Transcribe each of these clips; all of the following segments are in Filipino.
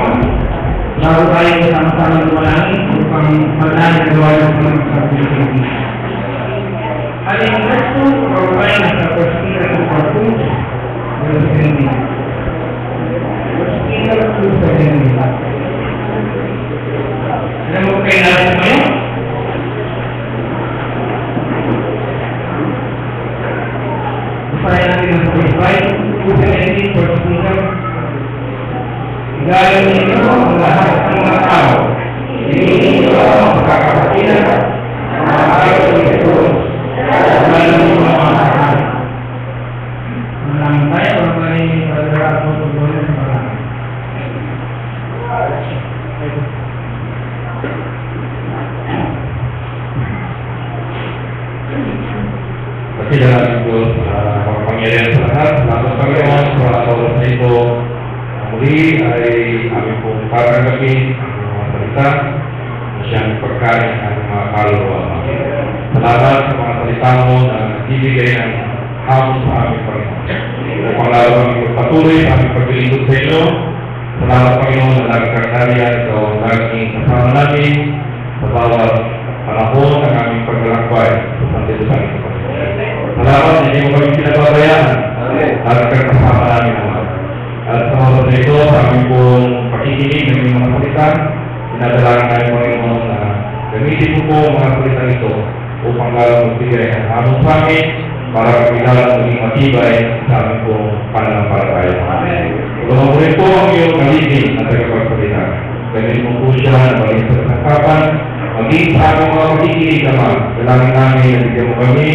Panginoon. Bago tayo sama-sama lumalangin upang maglalang gawa ng mga kapatid. Aling Kristo, pagpapay na sa Pagkira ng Pagkus, Pagkira ng Pagkira. Alam mo kayo natin ngayon? Upaya natin ang pagpapay, Pagkira, Pagkira. Gaya ninyo ang lahat ng mga tao. Hindi ninyo ang pagkakapatilan, mga ayaw ni Jesus, at gaya ng mga mahal. Maraming tayo, ang maraming pagkakapatilan at pagkakapatilan sa maraming. Kasilalang ito sa pagpangyarihan sa lahat, lakas Panginoon sa oras na ito. Muli ay aming pong tatanggapin ang mga salita na siyang pagkain ng mga kaluluwa. Salamat sa mga salita mo na nagbibigay ng hamon sa aming Panginoon. Upang lalo kami magpatuloy sa aming paglilingkod sa inyo. Salamat Panginoon na nagkakariyan ito ang laging kasama namin sa bawat panahon ng aming paglalakbay sa sandilusan ito. Salamat na hindi mo kami pinababayaan at nagkakasama namin naman. At sa mga na ito, sa aming pong pakikinig ng mga salita, pinadalagan tayo Panginoon na gamitin mo po mga salita ito upang lalong magbigay ang hamon sa amin para kami lalong maging matibay sa aming pong pananampalataya. Tulungan mo rin po ang iyong kalitin at tagapagsalita. Gamitin mo po siya na maging sa kasangkapan, maging sa aming mga pakikinig naman. Dalangin namin na bigyan mo kami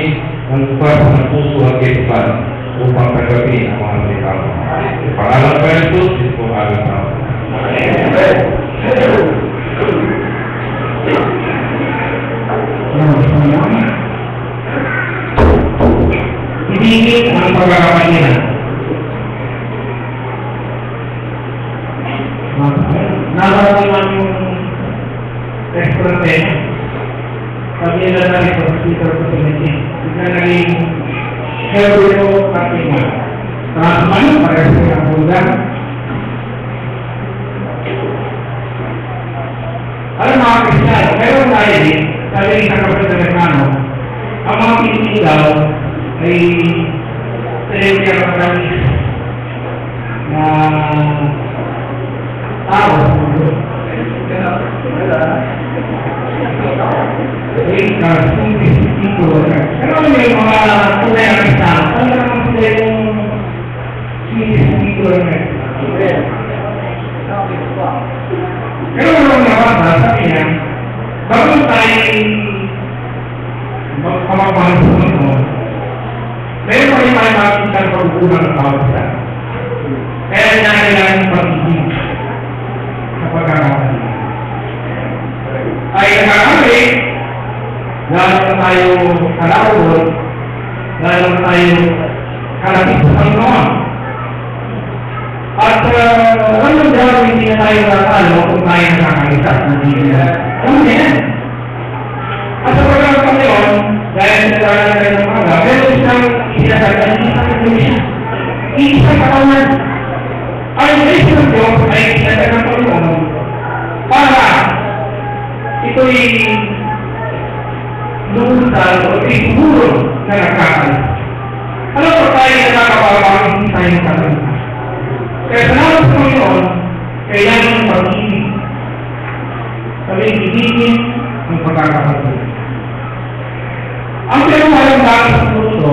ng bukas ng puso at kaisapan upang tanggapin ang mga salita mo. Pangalan ng Jesus, ito po alam na. Ibigin ang pagkakapatilan. Nararamdaman yung restaurante. Sabi nila na rin sa speaker ko sa meeting. Bigla naging Herbero Katima. Teman-teman, pada saat muda, ada mga Kristiyan, meron tayo din, sabi ng Kapitolano, ang mga pinitilaw ay tinitira ng kamis na tao sa mundo. Pero may mga tunay ang Kristiyan, ano naman sila yung pero nung nabasa, sabi niya, bago tayo magpapamahal sa mundo, meron pa rin tayo makikita ng pagkukulang ng tao sa kaya nangailangan yung pag-ibig sa pagkakapatilan. Ay nakakali, lalo na tayo kalawod, lalo na tayo kalapit sa Panginoon. At walang daw hindi na tayo natalo kung tayo nakakalitas na hindi na. Alam niya yan. At sa pagkakapatilan, dahil sa tayo na tayo ng mga, meron isang isinasagal, isang ituloy. Iisang katawan. Ang Kristo ng Diyos ay isinasagal ng Panginoon para ito'y lumusal o ito'y siguro na nakakalis. Alam po tayo na nakakapapang hindi tayo nakakalis. Kaya salamat sa Panginoon, kailangan ng pag-ibig. Sabihin, ibigin ang pagkakapatilan. Ang pinamalang bakit sa puso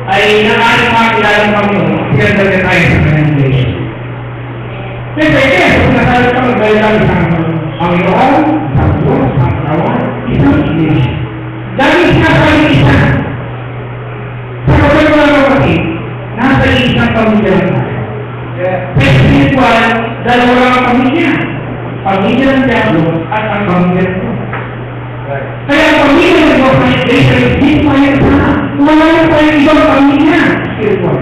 ay naaring makilala ng Panginoon kaya tayo sa kanyang English. Siyempre, kung nasalit ka magdala isang Panginoon, isang Diyos, isang katawan, isang English. Dahil sinasalit isa. Sa kapag mga kapatid, nasa isang pamilya lang tayo. Sa spiritual, dalawa lang ang pamilya. Pamilya ng Diablo at ang pamilya ng Diyos. Kaya ang pamilya ng Diyos na iglesia, hindi pa yan sana. Wala na pa yung ibang pamilya. Spiritual.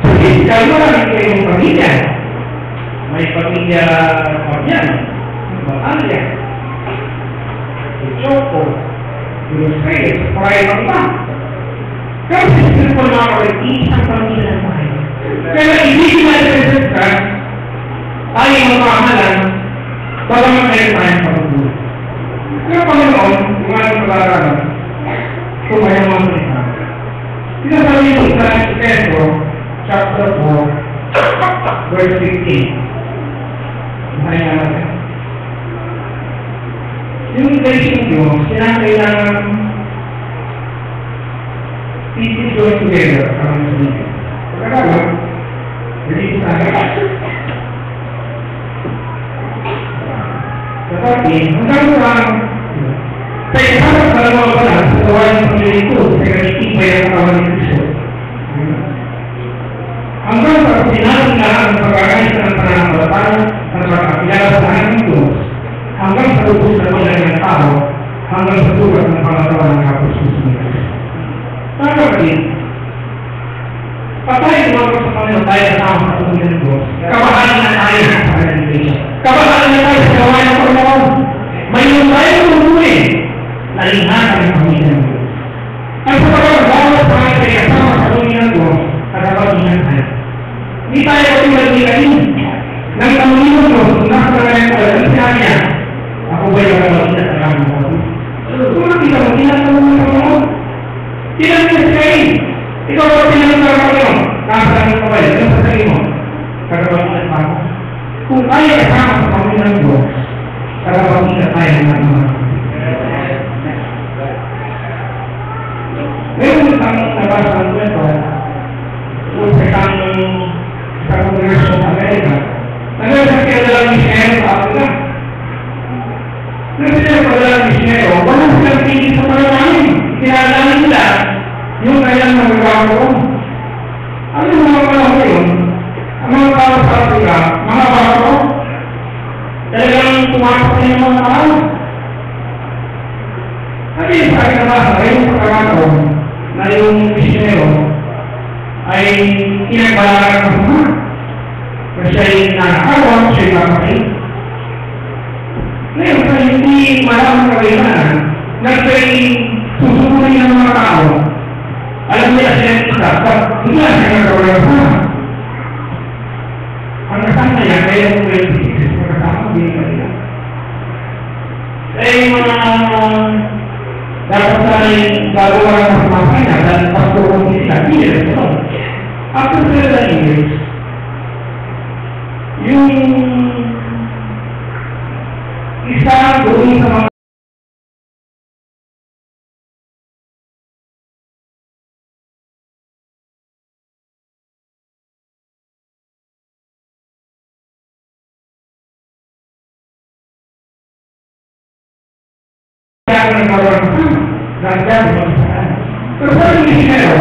Sa physical, wala rin kayong pamilya. May pamilya pamilya. Batalya. Choco. Illustrated. Parang ang iba. Pero sa spiritual mga kapatid, isang pamilya ng tayo. Kaya ibigin natin sa Christ, magmamahalan, bagamat meron tayong pagbubuhay. Kaya Panginoon, yung ating pag-aaralan, kumayang mga salita. Sinasabi ito sa Efeso, chapter 4, verse 15. Bahayin natin. Yung relation nyo, sinakailangan pieces join together para sa dito. Pagkakala, dito sa akin. Tetapi, hanggang sa isang kalamaw pala sa gawain ng Panginoon sa kanitibay ang kawan ni Kristo. Hanggang sa sinabi na ang pag-aayos ng pananampalataya ng pagkakilala sa akin ng Diyos, hanggang sa lubos na pala ng tao, hanggang sa tugat ng pangatawan ng kapos-puso ni Kristo. Mga kapatid, patay lumabot sa Panginoon tayo kasama sa Panginoon ng Diyos. Kabahalan na tayo sa kanilation. Kabahalan na tayo sa gawain ng Panginoon. Mayroon tayo tumuloy na ingatan ng Panginoon ng Diyos. At sa pagkakabawat sa akin tayo kasama sa Panginoon ng Diyos, kagabagin tayo. Hindi tayo katulad ni Kain. Nang Panginoon ng Diyos, nakakalayan ko ang sinabi niya, ako ba'y kagabagin at kagabagin mo? Kung nakita mo, tinatawag mo sa Panginoon. Tinatawag mo si Kain. Ikaw ba tinatawag sa Panginoon? Nakasalamin mo ba yun? Yung sasabi mo, kagabagin at ako. Kung tayo kasama sa Panginoon ng Diyos, kagabagin at tayo ng mga. Meron isang nabasa ng kwento kung sa Kongreso sa Amerika. Nagawin kaya dalang misyonero sa Afrika. Nagawin kaya dalang misyonero, walang silang tingin sa pananamin. Kinalaman nila yung kanyang magagawa ko. Ano yung mga panahon yun? Ang mga tao sa Afrika, mga bako, talagang tumakas na yung mga tao. Kasi sa akin nabasa, yung pagkakataon na yung misyonero ay inagbalaran ng mga. Kasi siya'y nakakawa, siya'y papakay. Ngayon, sa hindi malamang kailangan, na siya'y susunod ng mga tao, alam nila siya'y isa, hindi na siya nagkawa ng mga. Ang kasama niya, kaya yung 26, magkasama, hindi ka nila. Kaya yung mga dapat sa'y gagawa ng mga kanya, dahil pagkukong sila, hindi na sila. After sila years, yung isa doon sa mga pero sa yung misyonero,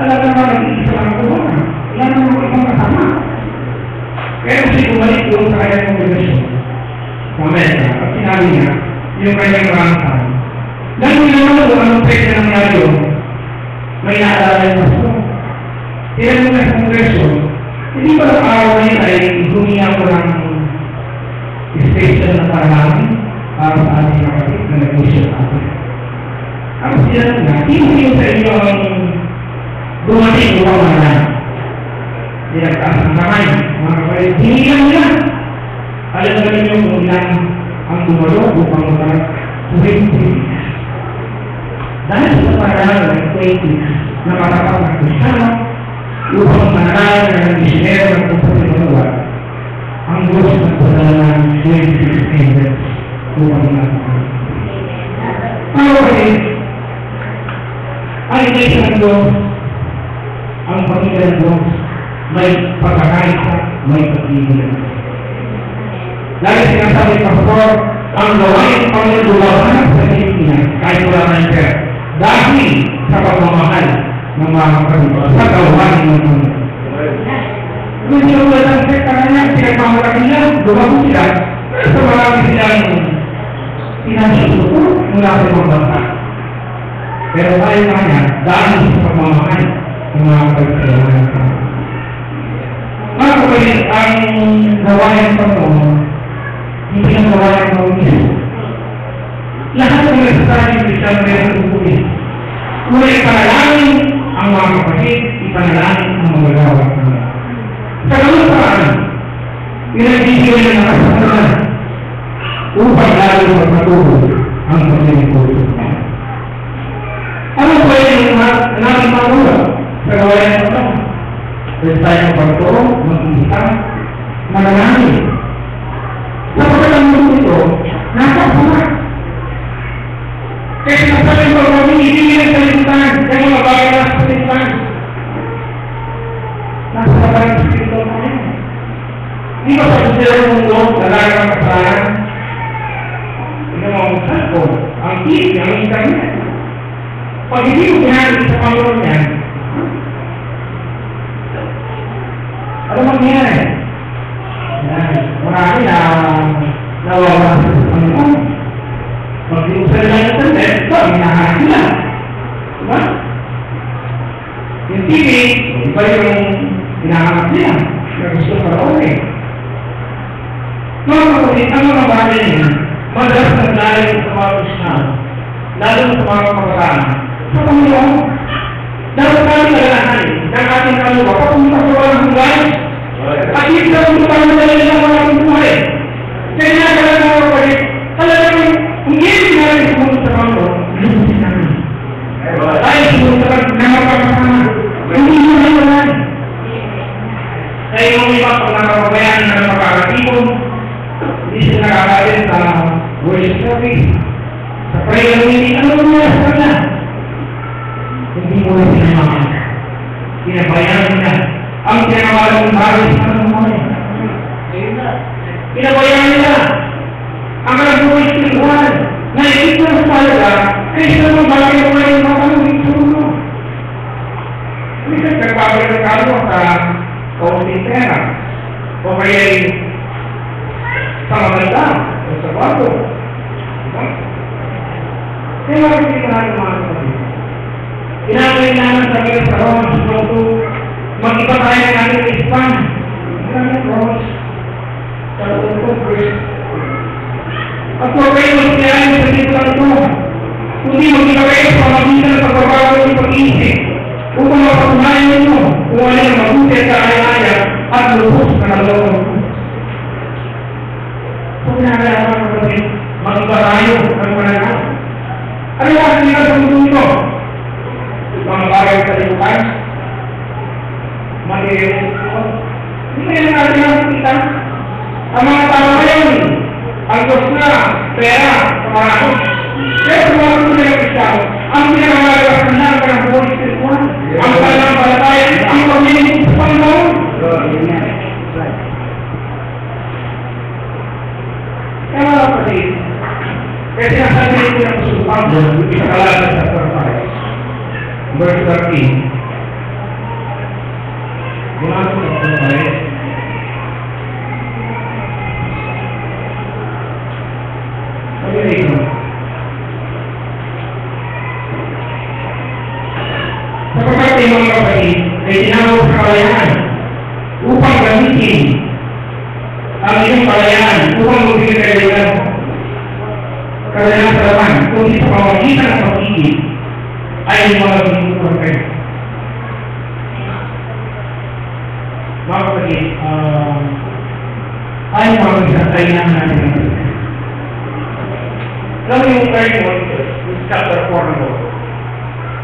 alam naman nag-iisa lang ako doon. Ilan naman ibang kasama. Kaya kasi bumalik doon sa kanyang kongregasyon sa Amerika at sinabi niya yung kanyang rangsan. Dahil naman doon, anong pwede na nangyari doon? May naalala yung pasto. Kaya mo na sa kongresyon, hindi ba ang araw na yun ay huminga ko ng special na paralaman para sa ating kapatid na nag-usyo sa atin. Ang sila nga, hindi sa inyo ang dumating upang manalaman. Dinagtaas ng kamay, mga kapatid, hinilang nila. Alam na ninyo kung ilang ang dumalo upang manalaman. 20. Dahil sa paralaman ng 20 na matapang ng Kristiyano, upang manalaman ng misyonero ng pagpapagawa, ang Diyos ng pagpapagawa ng 26 angels upang manalaman. Mga kapatid, ang iglesia ng Diyos, ang pamilya ng Diyos, may pagkakaisa, may pag-ibig. Lagi sinasabi ng Pastor, ang gawain ng Panginoon lumaban sa Pilipinas, kahit wala na yung pera, dahil sa pagmamahal ng mga kapatid, sa gawain ng Panginoon. Kung hindi wala ng sekta na niya, pinagmamalaki niya, lumaban sila, sa marami silang financial support mula sa mga bansa. Pero tayo kanya, dahil sa pagmamahal ng mga pagkakalaman ng Panginoon. Mga kapatid, ang gawain ng Panginoon, hindi ang gawain ng Panginoon. Lahat ng nasasabi ng Kristiyano meron tutuloy. Kung ipanalangin ang mga kapatid, ipanalangin ang magagawa ng Panginoon. Sa ganun paraan, pinagbibigyan ng nakasasalan upang lalo magpatuloy ang paglilingkod niya. Ano po yung natin magulang sa gawain ng ito? Pwede tayong pagturo, mag-iisa, mananangin. Sapagkat ang mundo ito, napasama. Kaya sinasabi mo kami, hindi nila salitan, kaya mga bagay na salitan. Nasa labanan sa Espiritu na yan. Di ba sa sila ng mundo, lalaki ang kasalanan? Ito mga ko, ang TV, ang internet. Pag hindi mo ginamit sa Panginoon yan, ano mangyayari? Marami na nawawala sa Panginoon. Mag-iusal na yung internet, ito, minahanap nila. Diba? Yung TV, iba yung hinahanap nila. Yung gusto paroon. Mga kapatid, ang mga bagay niya, madalas naglalim sa mga Kristiyano, lalo sa mga kabataan, sa Panginoon. Dapat namin nalalahanin ng ating kaluluwa papunta sa walang hanggan. At hindi sa mga pangalaman ng mga buhay. Kaya nga talaga mga kapatid, talagang hindi namin sumunod sa Panginoon, lubusin namin. Tayo sumunod sa napapakasama, hindi nyo nalaman. Kaya yung iba pag nakapabayaan na napakakatipon, hindi sila nakakalit sa worship service, sa prayer meeting, ano mo sa kanila? Hindi mo na sinamahan. Pinabayaan nila. Ang pinakawalan ng bagay sa mga pinabayaan nila. Ang nagbuhay spiritual. Naisip na sa talaga, kaya sila mga bagay na mga yung mga kanong itsuro. Minsan nagpapagay ng kalwa sa kaunting pera. O kaya sa maganda. O sa bago. Kaya makikita natin mga kapatid. Kinakailangan sa mga sa Romans 12, mag-iba tayo ng ating ispan. Romans sa 12 verse. At kung kayo magsiyahin sa dito lang ito, kundi mag-iba kayo sa pamagitan sa pagbabago ng pag-iisip upang mapatunayan ninyo kung ano yung mabuti at kaaya-aya at lubos na nalawang ito. So, kinakailangan mga kapatid, mag-iba tayo ng pananaw. Ano yung ating nila sa mundo ito? Mga bagay sa libutan, material ito. Hindi na natin nakikita. Ang mga tao ngayon, ang gusto na, pera, kamarano. Kaya sa mga gusto na Kristiyano, ang pinakamagawas na lang ng buhay spiritual, ang pananampalataya, ang pagmiminig sa Panginoon. Kaya mga kapatid, kaya sinasabi nito ng Pasukan doon, sa kalaban sa Panginoon. Verse 13. Gumasok na ito tayo. Sabi rito. Sapagkat ay mga kapatid ay tinawag sa kalayaan upang gamitin ang inyong kalayaan upang magbigay kayo ng kalayaan sa laman kundi sa pamamagitan ng pag-ibig ay mga binigyan kayo. Mga kapatid, ay mga kalayaan natin ang pag-ibig. Alam mo yung third one, chapter 4 na po.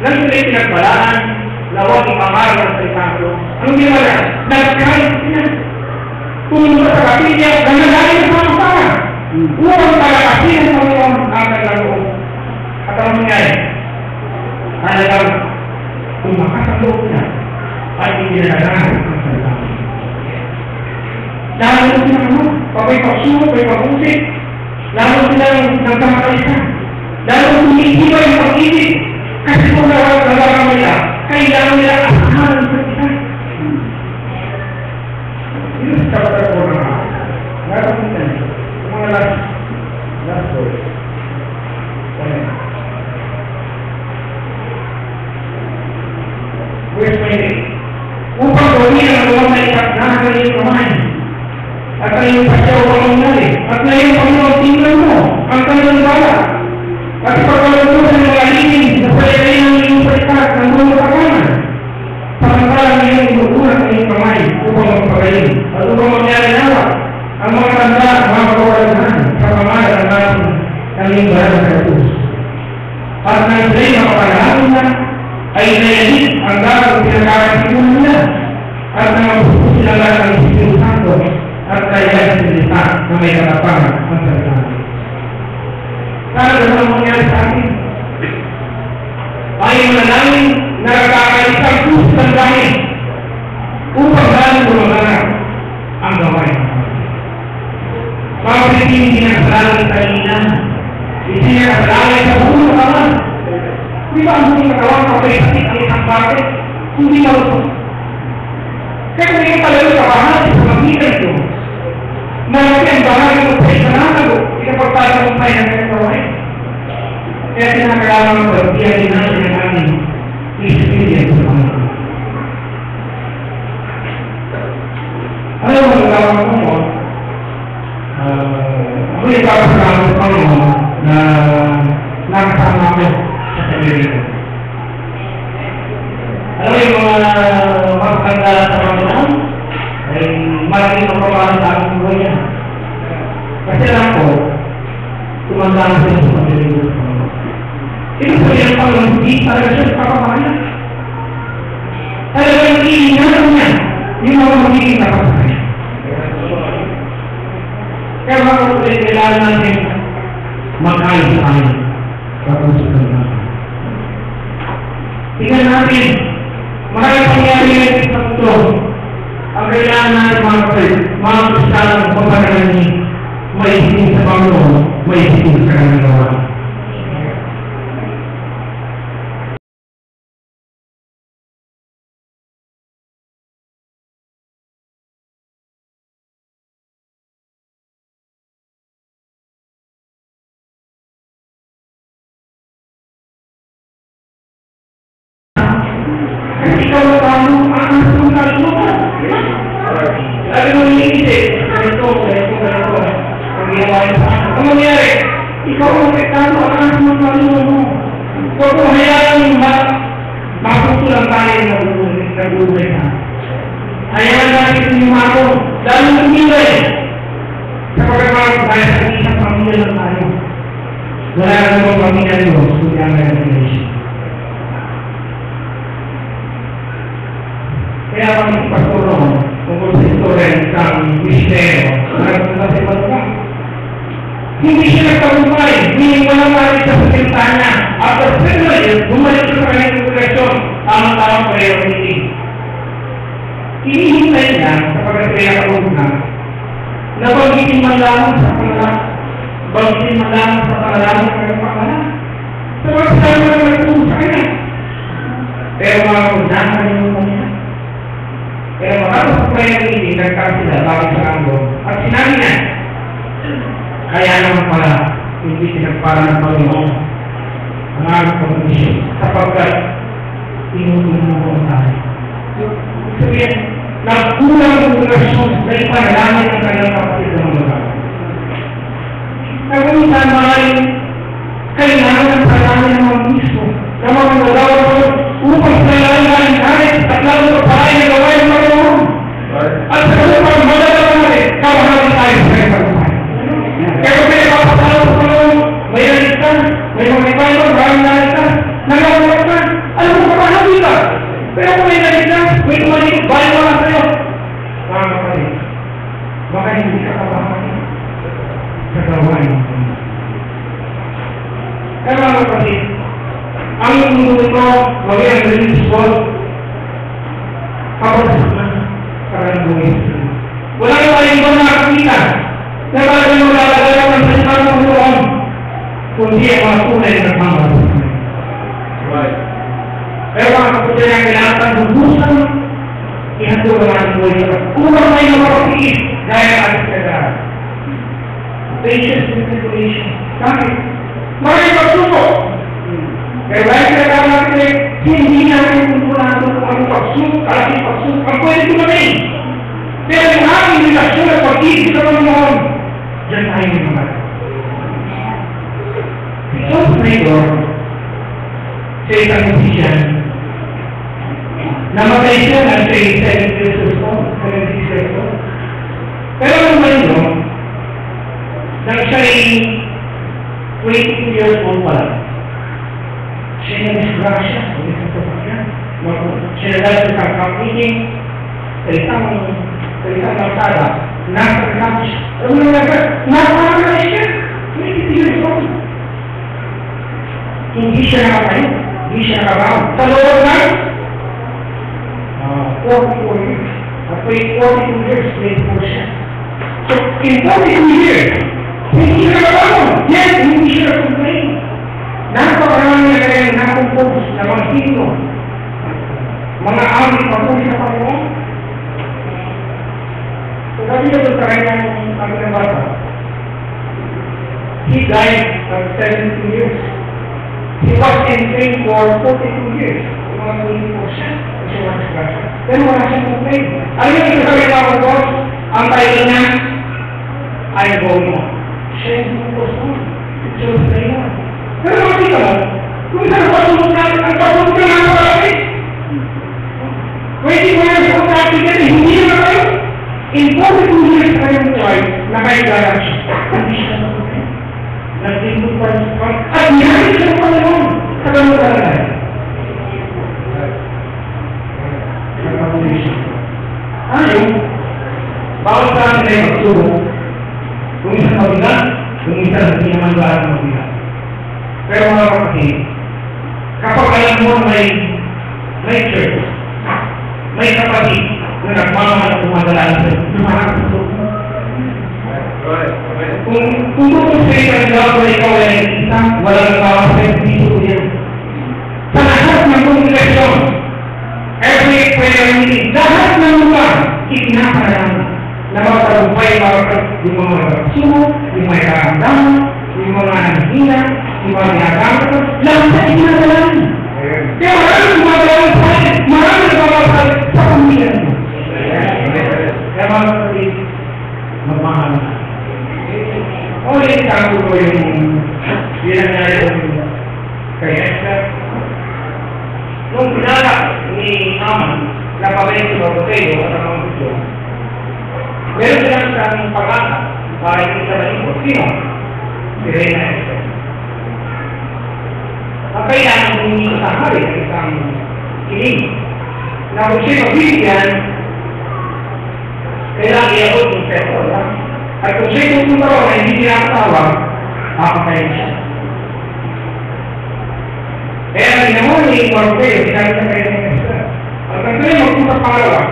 Nang sila pinagbalaan, lawag ipangarap ng salitang anong ginawa? Nagkain sila. Pumunta sa kapilya, nangyayari sa mga para. Upang palakasin ang Panginoon ang kanilang. At ang nangyayari? Talagang tumakas ang loob niya at hindi na naganahan ang salitang. Lalo sila naman, pagpapasuot, pagpapusik. Lalo silang nagkamakalisa. Lalo humihibay ang pag-ibig. Kasi kung nalaman nila, kailangan nila asahan sa isa. Yun sa chapter 4 na nga. Lalo nila. Mga last verse. Verse 28. Upang gawin ang mga maikat na kanyang kamay. At kanyang pasyaw ang mangyari. At ngayon Panginoon, tingnan mo ang kanyang bala. At pagkalutusan ng mga linig na pwede ng iyong palikat ng mga pagkaman. Samantalang iyong inuulat ng iyong kamay upang magpagaling. At upang mangyari nawa ng salita na may katapangan ang salita natin. Sana ganun ang mangyari sa atin. Ay manalangin na nakakalis ang puso ng dami upang lalong gumaganap ang gawain. Mga kapatid, hindi nakasalanan sa kanina. Hindi nakasalanan sa buong katawan. Di ba ang buong katawan kapag sakit ang isang bakit? Hindi malupos. Kaya kung ikaw talaga kabahagi sa magitan ito, malaki ang bahagi mo sa isananago, ikapagpatagumpay ng kanyang gawain. Kaya kinakailangan ng pagbiyan din natin ang aming experience sa Panginoon. Ano ang magagawa mo? Ako yung papasalamat sa Panginoon na nakasama ako sa Panginoon. Alam mo yung mga magkanda sa Panginoon ay malaking magpapala sa aking buhay yan. Kasi lang po, tumanda ko sa Panginoon. Ito sabihin ang Panginoon, hindi talaga siya sa kapapakanan. Talagang iingalan niya yung mga magiging kapapakanan. Kaya mga kapatid, kailangan natin mag-ayos sa amin. Kapusukan natin. Tingnan natin, maraming pangyari natin sa mundo. Ang kailangan natin mga kapatid, mga kapisalang kapapakanan ni maisipin sa Panginoon, maisipin sa kanyang gawain. Ikaw na paano aanas ng kalimutan. Lagi mo iniisip, ganito. Ang ginawa niya sa akin. Ang mangyari, ikaw ang pektado, aanas ng kalimutan mo. Huwag mo hayaan maputulang tayo na nag-uulay na. Hayaan natin yung ako, lalo umilay. Sa pagkakaroon tayo sa isang pamilya lang tayo. Wala na naman pamilya nyo, kundi ang revelation. Kaya kami pagtulong tungkol sa istorya ng isang misteryo na nagpunta sa ibang lugar. Hindi siya nagtagumpay, hindi wala maraming sa pasilita niya. After 7 years, bumalik siya sa kanyang kongregasyon, tamang-tamang priority. Hinihintay niya sa pagkakaya karoon na bagitin man lamang sa pangalan, bagitin man lamang sa pangalan ng kanyang pangalan. Sa mga sabi na nagtulong sa kanya. Pero mga kundahan yung kanya. Kaya matapos sa priority, nagkaroon sila bago sa kanto. At sinabi niya, kaya naman pala, hindi sinagpala ng Panginoon ang aming pagkakisyon sapagkat tinutulong mo tayo. Sabihin, nagkulang ang relasyon na ipanalangin ang kanyang kapatid ng mga. Nagulitan maraming kailangan ng panalangin ng mga mismo na mga nagawa ko upang panalangin natin at lalo sa pahay na gawain ng Panginoon. At sa upang madalaman natin, kawahan tayo sa kanyang kapatid. Kaya kung pinapapasalaw sa Panginoon, may naligtas, may mga ibayo, maraming naligtas, nagawag ka, alam mo kapahagi ka. Pero kung may naligtas, may tumalik, bayo ka lang sa'yo. Mga kapatid, baka hindi ka kapahagi sa gawain ng Panginoon. Kaya mga kapatid, ang mundo ito, maging ang religious world, kapag na karang buwis. Wala na tayong ibang nakakita. Na talagang maglalagay ang salita ng Panginoon kundi ang mga tunay na pangalaman. Right. Pero mga kapatid na kailangan lubusan, ihandog ang ating buhay na upang tayo mapapigil gaya ang ating kagaya. Patience and tribulation. Bakit? Maraming pagsuko. Kaya dahil kailangan natin hindi natin kumpulan kung ang pagsuko, kalaking pagsuko, ang pwede tumating. Pero yung aking relasyon at pag-ibig sa Panginoon, diyan tayo ng mga. Because Mayor, sa isang musician, namatay siya na siya 7 years old, 76 years old. Pero nung Mayor, nang siya ay 22 years old pala, siya na-disgrasya, siya na-dahil sa kapag-meeting, sa isang magsada nasa lunch. Alam mo na, napakalas siya. 22 years old. Hindi siya nakatayo. Hindi siya nakabaw. Sa loob na, 44 years. At 42 years, 24 siya. So, in 42 years, hindi siya nakabaw. Yes, hindi siya nakabaw. Napakarami na kaya nakumpos na mga sino. Mga amin pa po sa Panginoon. So, sabi na doon sa kanya ng kami na bata. He died at 72 years. He was in pain for 42 years. Mga 20%. Kasi wala siya. Pero wala siyang complaint. Alam mo yung sabi na ako, boss, ang tayo niya ay going on. Siya yung focus on. Siya yung tayo na. Pero makikita mo, kung saan pasunod natin, ang pasunod na natin palagi. 20 years of practice, hindi na kayo. In 42 years kayo buhay, nakaigalang siya. Hindi siya nakutin. Nag-input pa rin siya. At niyari siya ng Panginoon sa ganun talaga. Nagpatuloy siya. Ano? Bawal sa amin ay magsulong. Kung isang mabigat, kung isang hindi naman ba ang mabigat. Pero mga kapatid, kapag alam mo may church, may kapatid na nagmamahal at umadala sa iyo, kung tutusay ka nila o ikaw ay isa, walang kawasay dito yan. Sa lahat ng kongregasyon, every prayer meeting, lahat ng lugar, itinaparayan na magtagumpay yung mga magkakasumo, yung may karamdaman, yung mga nanghina, yung mga ginagamit ko, lahat sa itinaparayan. Kaya maraming gumagawa sa akin, maraming gumagawa sa pamilya mo. Kaya mga kapatid, magmahal na. Ulit sabi ko yung binangyari ko kay Esther. Nung pinala ni Aman na pabalik sa Boteo at ang mga gusto, meron silang siyang pag-asa para hindi sa malibot. Sino? Si Reina Esther. Ang kailangan hindi ko sa hari ng isang kiling na kung siya mabibigyan, kailangan i-abot yung peso. At kung siya'y pupunta ron na hindi tinatawag, makakain siya. Kaya ginawa ni Morfeo, sinabi sa kanya ng Esther. At ang sa'yo magpunta pangalawa,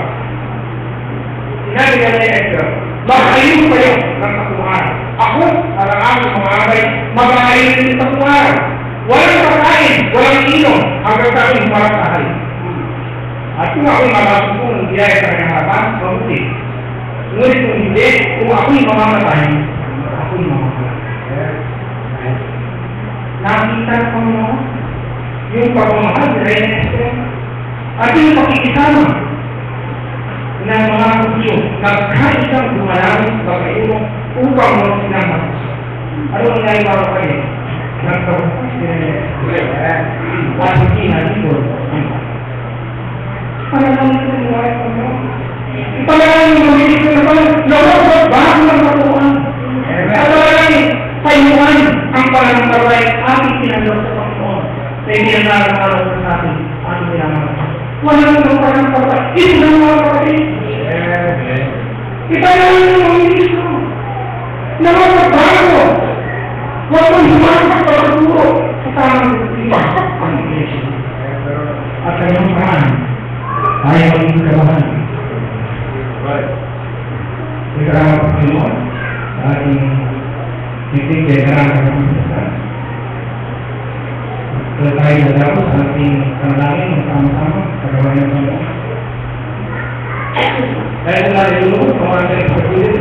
sinabi niya ng Esther, mag-ayon kayo ng tatungan. Ako at ang aming mga abay, mag-ayon ng tatungan. Walang pagkain, walang inom, hanggang sa aking para sa hari. At kung ako'y makasupong ng biyaya sa kanyang harapan, mabuti. Ngunit kung hindi, kung ako'y mamamatay, ako'y mamamatay. Nakita ko mo yung pagmamahal ni Reina Esther at yung pakikisama ng mga kusyo na kaisang dumalangin sa pagkaiulong upang mo sinama. Ano ang naibawa kayo? Nagtawag si Reina Esther at hindi nalito. Ano naman ito yung wala ko mo? Ipalalang yung mamili ko na pala, nawag bago ng patuan. Ano lang payuhan ang pananampalatay ating pinagawa sa Panginoon. Sa hindi ang nararamdaman sa atin, ano pinamagawa. Wala nang pananampalatay. Ito na mga kapatid. Ipalalang yung mamili ko. Nawag bago. Huwag mong humakapagpapaturo sa tamang ipasok ang iglesia. At kanyang paraan ay maging kabahan. Ikaw ang Panginoon sa ating titig kaya ng pagkakas. So tayo na daw sa ating panalangin magkama-sama sa gawain ng Panginoon. Dahil wala rin doon, kumakas sa pagkulit,